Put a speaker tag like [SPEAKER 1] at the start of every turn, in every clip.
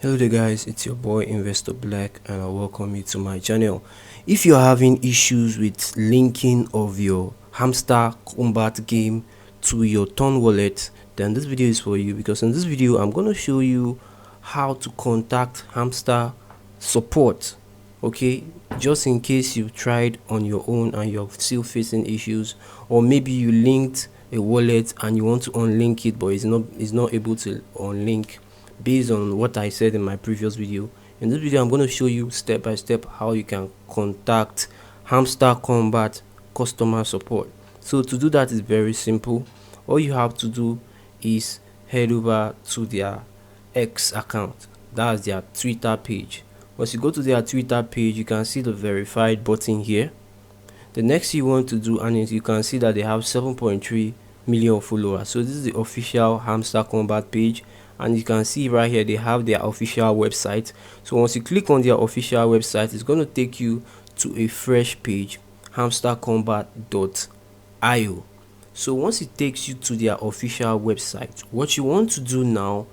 [SPEAKER 1] Hello there guys, it's your boy Investor Black and I welcome you to my channel. If you're having issues with linking of your Hamster Kombat game to your Ton wallet, then this video is for you, because in this video I'm going to show you how to contact Hamster Support. Okay, just in case you've tried on your own and you're still facing issues, or maybe you linked a wallet and you want to unlink it but it's not able to unlink based on what I said in my previous video. In this video I'm going to show you step by step how you can contact Hamster Kombat Customer Support. So to do that is very simple. All you have to do is head over to their X account, that's their Twitter page. Once you go to their Twitter page, you can see the verified button here. The next you want to do, and you can see that they have 7.3 million followers. So this is the official Hamster Kombat page, and you can see right here they have their official website. So once you click on their official website, it's going to take you to a fresh page, hamsterkombat.io. so once it takes you to their official website, what you want to do now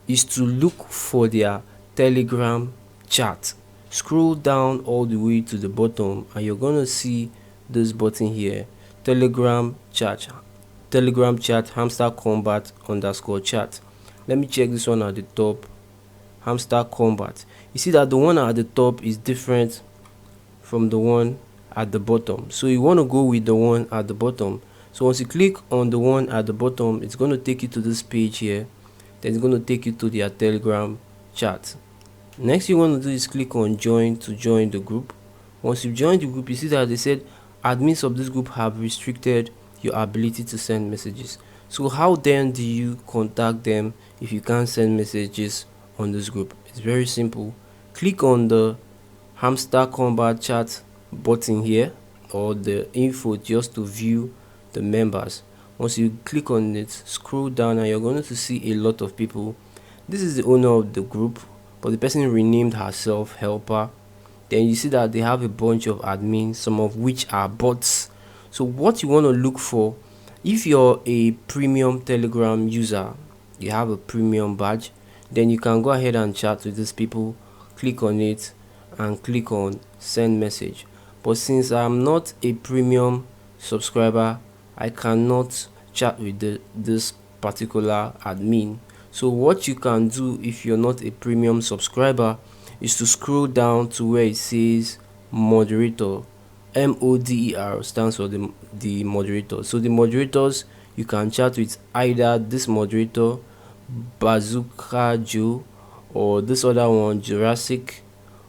[SPEAKER 1] is to look for their Telegram chat. Scroll down all the way to the bottom and you're going to see this button here, Telegram chat Hamster Kombat _chat. Let me check this one at the top, Hamster Kombat. You see that the one at the top is different from the one at the bottom, so you want to go with the one at the bottom. So once you click on the one at the bottom, it's going to take you to this page here, then it's going to take you to their Telegram chat. Next you want to do is click on join to join the group. Once you join the group, you see that they said admins of this group have restricted your ability to send messages. So how then do you contact them if you can't send messages on this group? It's very simple. Click on the Hamster Kombat chat button here, or the info, just to view the members. Once you click on it, scroll down and you're going to see a lot of people. This is the owner of the group, but the person renamed herself Helper. Then you see that they have a bunch of admins, some of which are bots. So what you want to look for, if you're a premium Telegram user, you have a premium badge, then you can go ahead and chat with these people. Click on it and click on send message. But since I'm not a premium subscriber, I cannot chat with this particular admin. So what you can do if you're not a premium subscriber is to scroll down to where it says moderator. MODER stands for the moderator. So the moderators, you can chat with either this moderator, Bazooka Joe, or this other one, Jurassic,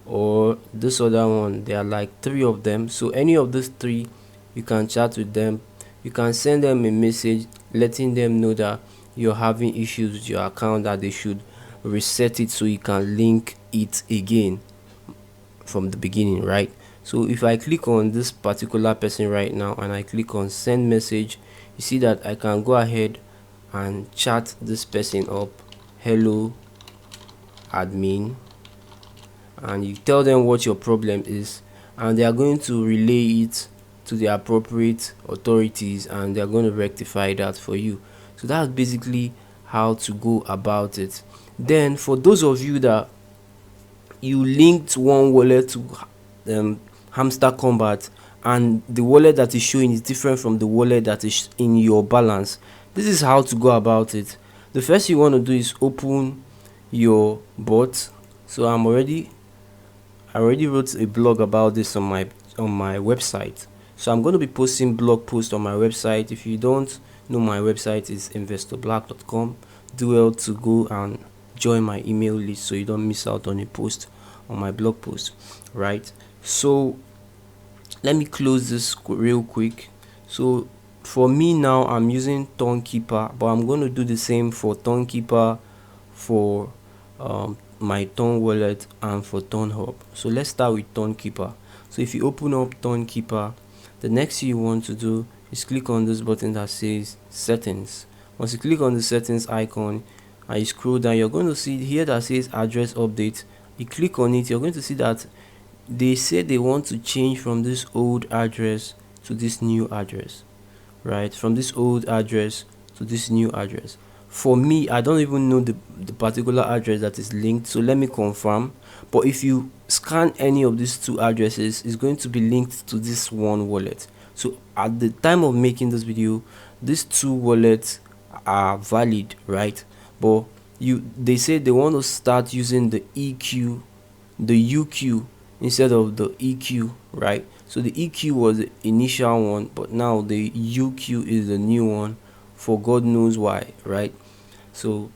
[SPEAKER 1] or this other one. There are like 3 of them. So any of these 3, you can chat with them. You can send them a message letting them know that you're having issues with your account, that they should reset it so you can link it again from the beginning, right? So if I click on this particular person right now and I click on send message, you see that I can go ahead and chat this person up. Hello admin, and you tell them what your problem is, and they are going to relay it to the appropriate authorities and they are going to rectify that for you. So that's basically how to go about it. Then for those of you that you linked one wallet to Hamster Kombat and the wallet that is showing is different from the wallet that is in your balance, this is how to go about it. The first you want to do is open your bot. So I already wrote a blog about this on my website, so I'm going to be posting blog posts on my website. If you don't know, my website is investorblack.com. do well to go and join my email list so you don't miss out on a post on my blog post, right? So let me close this real quick. So for me now, I'm using Tonkeeper, but I'm going to do the same for Tonkeeper, for my Ton wallet, and for Tonhub. So let's start with Tonkeeper. So if you open up Tonkeeper, the next thing you want to do is click on this button that says settings. Once you click on the settings icon and you scroll down, you're going to see here that says address update. You click on it, you're going to see that they say they want to change from this old address to this new address, right? From this old address to this new address. for me, I don't even know the particular address that is linked, so let me confirm. But if you scan any of these two addresses, it's going to be linked to this one wallet. So at the time of making this video, these two wallets are valid, right? But they say they want to start using the UQ instead of the EQ, right? So the EQ was the initial one, but now the UQ is the new one, for God knows why, right? So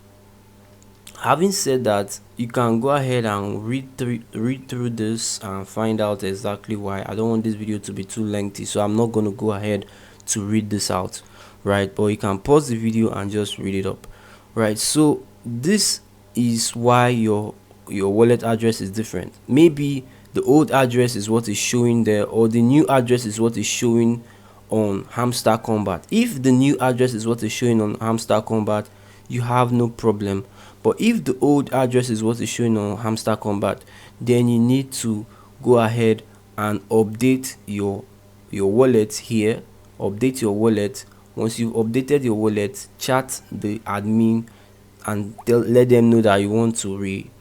[SPEAKER 1] having said that, you can go ahead and read through this and find out exactly why. I don't want this video to be too lengthy, so I'm not going to go ahead to read this out, right? But you can pause the video and just read it up, right? So this is why your wallet address is different. Maybe the old address is what is showing there, or the new address is what is showing on Hamster Kombat. If the new address is what is showing on Hamster Kombat, you have no problem. But if the old address is what is showing on Hamster Kombat, then you need to go ahead and update your wallet here. Update your wallet. Once you've updated your wallet, chat the admin and let them know that you want to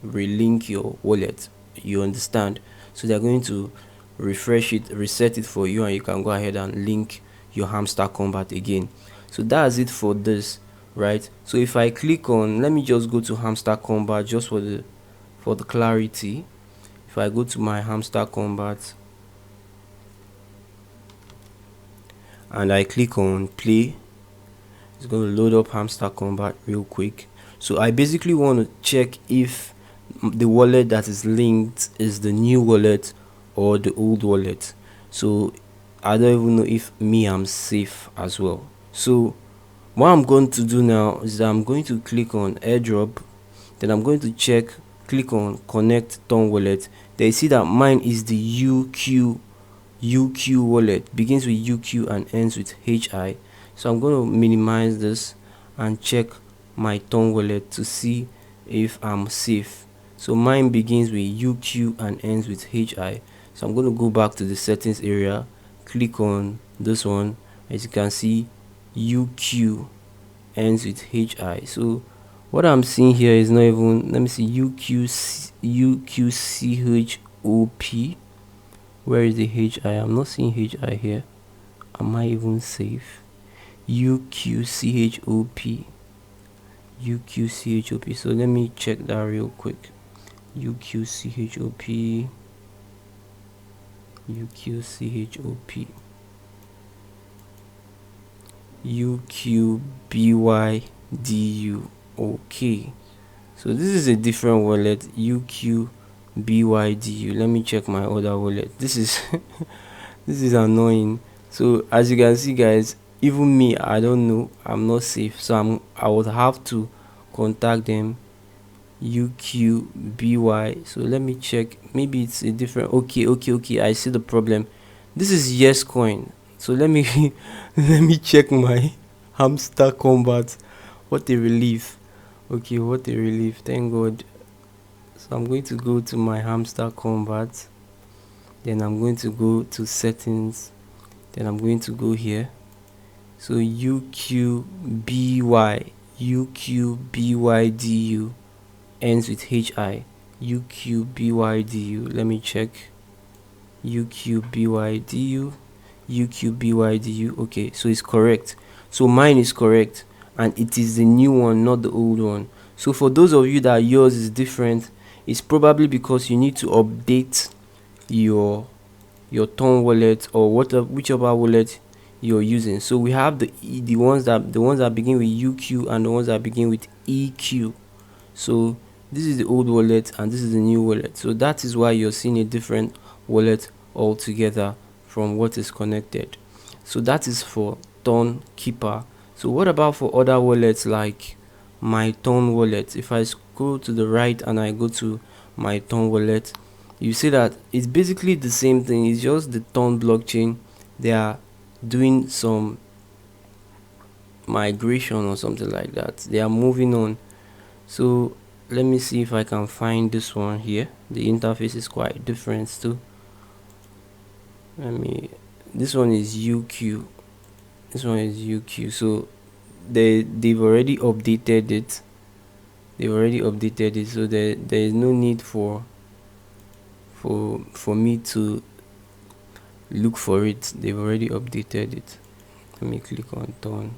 [SPEAKER 1] relink your wallet. You understand? So they're going to refresh it, reset it for you, and you can go ahead and link your Hamster Kombat again. So that's it for this, right? So if I click on, let me just go to Hamster Kombat just for the clarity. If I go to my Hamster Kombat and I click on play, it's going to load up Hamster Kombat real quick. So I basically want to check if the wallet that is linked is the new wallet or the old wallet. So I don't even know if I'm safe as well. So what I'm going to do now is that I'm going to click on airdrop, then I'm going to click on connect Ton wallet. Then you see that mine is the UQ wallet, begins with UQ and ends with HI. So I'm going to minimize this and check my Ton wallet to see if I'm safe. So mine begins with UQ and ends with HI. So I'm going to go back to the settings area, click on this one. As you can see, UQ ends with HI. So what I'm seeing here is not even, let me see, UQCHOP. Where is the HI? I'm not seeing HI here. Am I even safe? UQCHOP. So let me check that real quick. UQCHOP. UQBYDU. Okay, so this is a different wallet, UQBYDU. Let me check my other wallet. This is this is annoying. So as you can see, guys, even me, I don't know, I'm not safe, so I would have to contact them. UQBY. So let me check, maybe it's a different, okay, I see the problem. This is Yes Coin. So let me let me check my Hamster Kombat. What a relief. Okay, what a relief, thank God. So I'm going to go to my Hamster Kombat, then I'm going to go to settings, then I'm going to go here. So UQBYDU ends with HI. UQBYDU, let me check. UQBYDU. Okay, so it's correct. So mine is correct, and it is the new one, not the old one. So for those of you that yours is different, it's probably because you need to update your Ton wallet or whichever wallet you're using. So we have the ones that begin with UQ and the ones that begin with EQ. So this is the old wallet and this is the new wallet. So that is why you're seeing a different wallet altogether from what is connected. So that is for Ton Keeper. So what about for other wallets like my Ton wallet? If I scroll to the right and I go to my Ton wallet, you see that it's basically the same thing. It's just the Ton blockchain. They are doing some migration or something like that. They are moving on. So let me see if I can find this one here. The interface is quite different too. This one is UQ. So they've already updated it. So there is no need for me to look for it. They've already updated it. Let me click on done.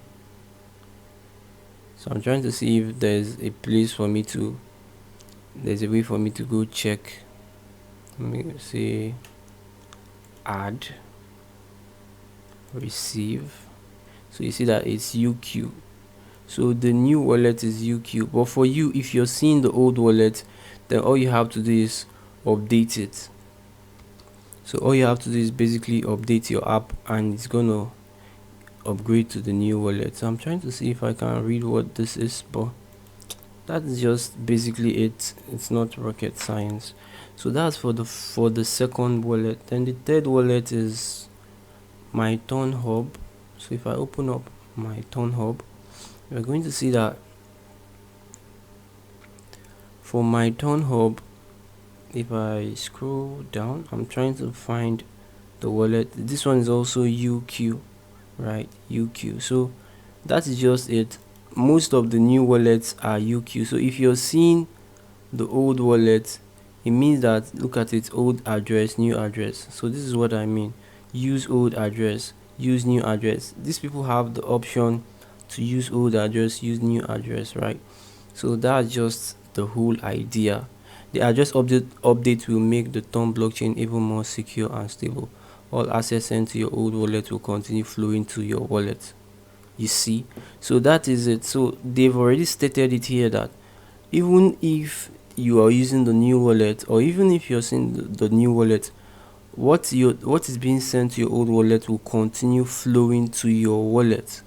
[SPEAKER 1] So I'm trying to see if there's a place for me to there's a way for me to go check. Let me say add, receive. So you see that it's UQ. So the new wallet is UQ, but for you, if you're seeing the old wallet, then all you have to do is update it. So all you have to do is basically update your app, and it's gonna upgrade to the new wallet. So I'm trying to see if I can read what this is, but that's just basically it. It's not rocket science. So that's for the second wallet. Then the third wallet is my Turn Hub. So if I open up my Turn Hub, we're going to see that for my Turn Hub, if I scroll down, I'm trying to find the wallet. This one is also UQ, right? UQ. So that is just it. Most of the new wallets are UQ. So if you're seeing the old wallet, it means that, look at it, old address, new address. So this is what I mean. Use old address, use new address. These people have the option to use old address, use new address, right? So that's just the whole idea. The address update will make the Thumb blockchain even more secure and stable. All assets sent to your old wallet will continue flowing to your wallet. You see, so that is it. So they've already stated it here that even if you are using the new wallet, or even if you're seeing the new wallet, what is being sent to your old wallet will continue flowing to your wallet.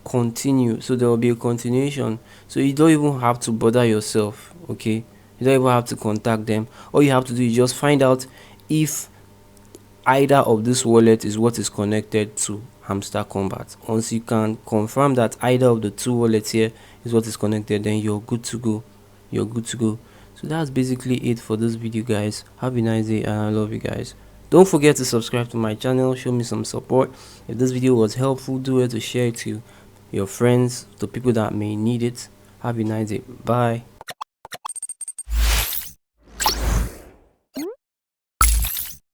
[SPEAKER 1] Continue. So there will be a continuation. So you don't even have to bother yourself. Okay, you don't even have to contact them. All you have to do is just find out if either of this wallet is what is connected to Hamster Kombat. Once you can confirm that either of the two wallets here is what is connected, then you're good to go. So that's basically it for this video, guys. Have a nice day, and I love you guys. Don't forget to subscribe to my channel, show me some support. If this video was helpful, do it to share it to your friends, to people that may need it. Have a nice day. Bye.